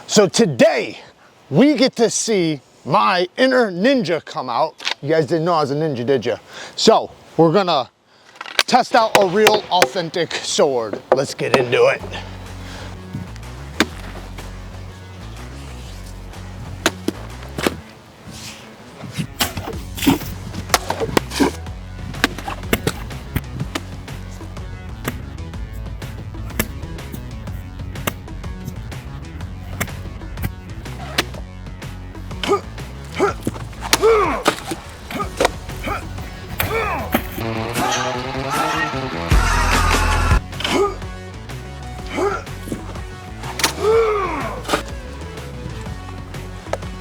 So today we get to see my inner ninja come out. You guys didn't know I was a ninja, did you? So we're gonna test out a real authentic sword. Let's get into it.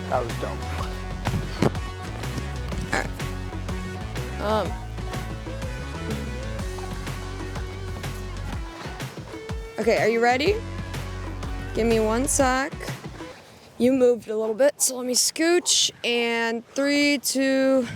That was dope. Okay, are you ready? Give me 1 sec. You moved a little bit, so let me scooch. And 3, 2.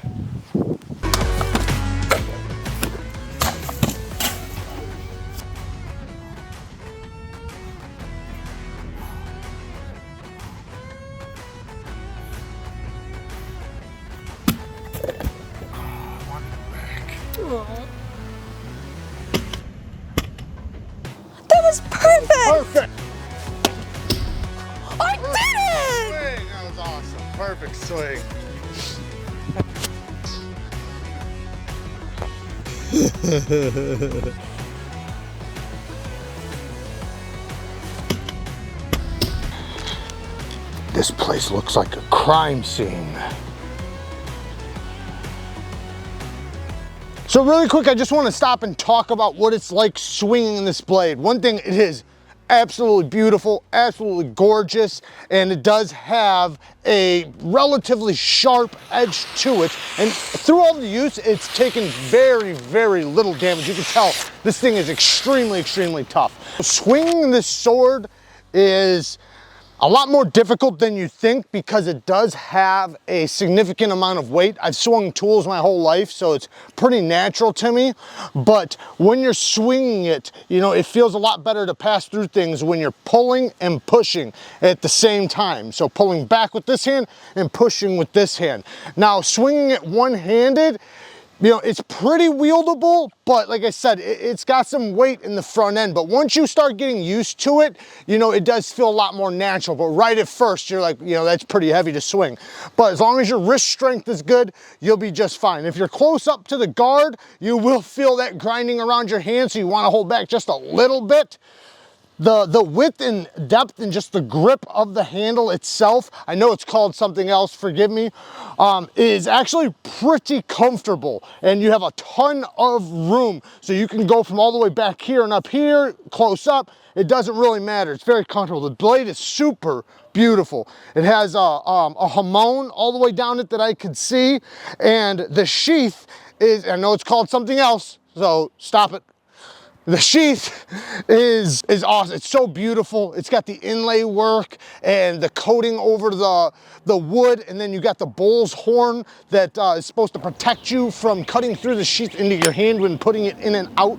That was perfect! Perfect! I did it! Swing. That was awesome. Perfect swing. This place looks like a crime scene. So really quick, I just want to stop and talk about what it's like swinging this blade. One thing, it is absolutely beautiful, absolutely gorgeous, and it does have a relatively sharp edge to it. And through all the use, it's taken very, very little damage. You can tell this thing is extremely, extremely tough. Swinging this sword is a lot more difficult than you think because it does have a significant amount of weight. I've swung tools my whole life, so it's pretty natural to me. But when you're swinging it, you know, it feels a lot better to pass through things when you're pulling and pushing at the same time. So pulling back with this hand and pushing with this hand. Now, swinging it one-handed, you know, it's pretty wieldable, but like I said, it's got some weight in the front end. But once you start getting used to it, you know, it does feel a lot more natural. But right at first, you're like, you know, that's pretty heavy to swing. But as long as your wrist strength is good, you'll be just fine. If you're close up to the guard, you will feel that grinding around your hand, so you want to hold back just a little bit. The width and depth and just the grip of the handle itself, I know it's called something else, forgive me, is actually pretty comfortable, and you have a ton of room, so you can go from all the way back here and up here, close up. It doesn't really matter. It's very comfortable. The blade is super beautiful. It has a hamon all the way down it that I could see, and the sheath is, I know it's called something else, so stop it. The sheath is awesome. It's so beautiful. It's got the inlay work and the coating over the wood, and then you got the bull's horn that is supposed to protect you from cutting through the sheath into your hand when putting it in and out.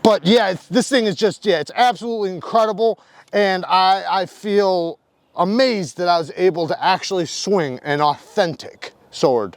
But yeah, this thing is just, yeah, it's absolutely incredible, and I feel amazed that I was able to actually swing an authentic sword.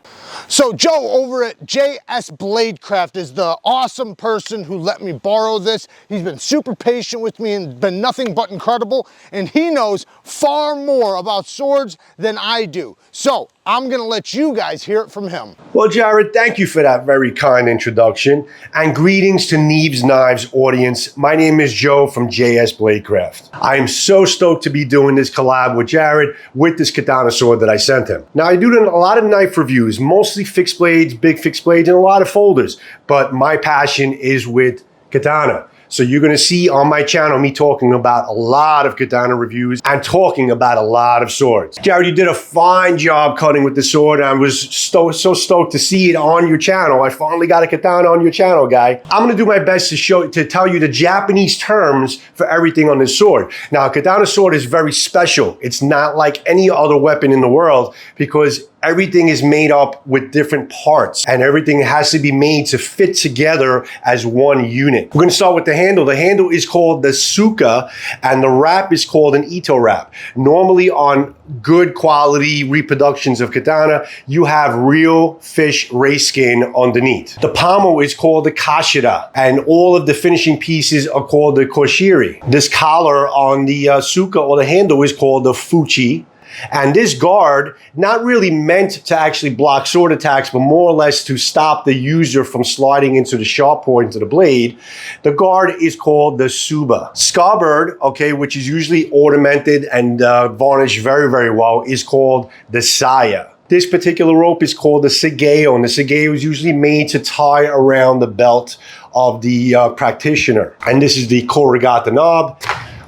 So Joe over at JS Bladecraft is the awesome person who let me borrow this. He's been super patient with me and been nothing but incredible, and he knows far more about swords than I do. So I'm gonna let you guys hear it from him. Well, Jared, thank you for that very kind introduction, and greetings to NEEVESKNIVES audience. My name is Joe from JS Bladecraft. I am so stoked to be doing this collab with Jared with this katana sword that I sent him. Now, I do a lot of knife reviews, mostly fixed blades, big fixed blades, and a lot of folders, but my passion is with katana. So you're going to see on my channel me talking about a lot of katana reviews and talking about a lot of swords. Jared, you did a fine job cutting with the sword. I was so stoked to see it on your channel. I finally got a katana on your channel, guy. I'm going to do my best to tell you the Japanese terms for everything on this sword. Now, a katana sword is very special. It's not like any other weapon in the world because everything is made up with different parts and everything has to be made to fit together as one unit. We're gonna start with the handle. The handle is called the Suka and the wrap is called an Ito wrap. Normally on good quality reproductions of katana, you have real fish ray skin underneath. The pommel is called the Kashira and all of the finishing pieces are called the Koshiri. This collar on the Suka or the handle is called the Fuchi. And this guard, not really meant to actually block sword attacks, but more or less to stop the user from sliding into the sharp point of the blade. The guard is called the Suba. Scabbard, okay, which is usually ornamented and varnished very, very well, is called the Saya. This particular rope is called the Segeo, and the Segeo is usually made to tie around the belt of the practitioner. And this is the Korigata knob.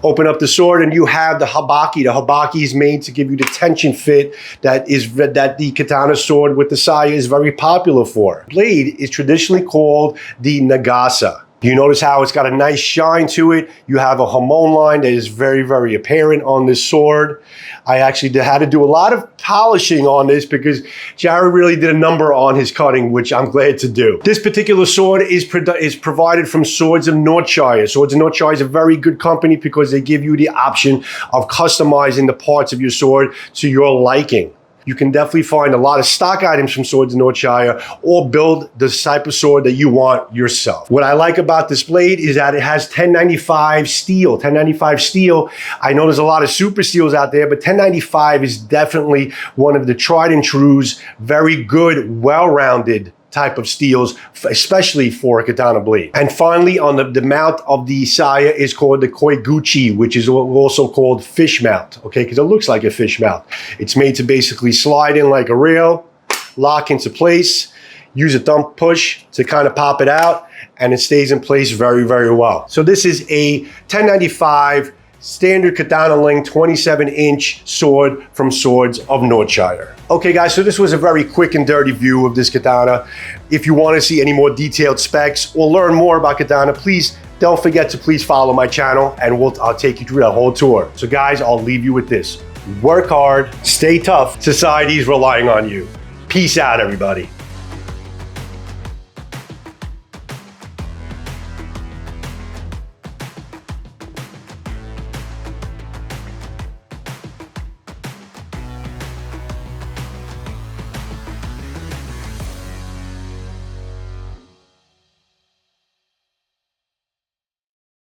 Open up the sword and you have the habaki. The habaki is made to give you the tension fit that the katana sword with the saya is very popular for. Blade is traditionally called the Nagasa. You notice how it's got a nice shine to it. You have a hamon line that is very, very apparent on this sword. I actually had to do a lot of polishing on this because Jared really did a number on his cutting, which I'm glad to do. This particular sword is provided from Swords of NORTHSHIRE. Swords of NORTHSHIRE is a very good company because they give you the option of customizing the parts of your sword to your liking. You can definitely find a lot of stock items from Swords of NORTHSHIRE or build the type of sword that you want yourself. What I like about this blade is that it has 1095 steel. 1095 steel, I know there's a lot of super steels out there, but 1095 is definitely one of the tried and trues, very good, well-rounded type of steels, especially for a katana blade. And finally, on the mount of the saya is called the koiguchi, which is also called fish mount, okay, because it looks like a fish mount. It's made to basically slide in like a rail, lock into place, use a thumb push to kind of pop it out, and it stays in place very, very well. So this is a 1095 standard katana length 27-inch sword from Swords of NORTHSHIRE. Okay guys, so this was a very quick and dirty view of this katana. If you want to see any more detailed specs or learn more about katana, please don't forget to please follow my channel and I'll take you through that whole tour. So guys, I'll leave you with this. Work hard, stay tough, society is relying on you. Peace out everybody.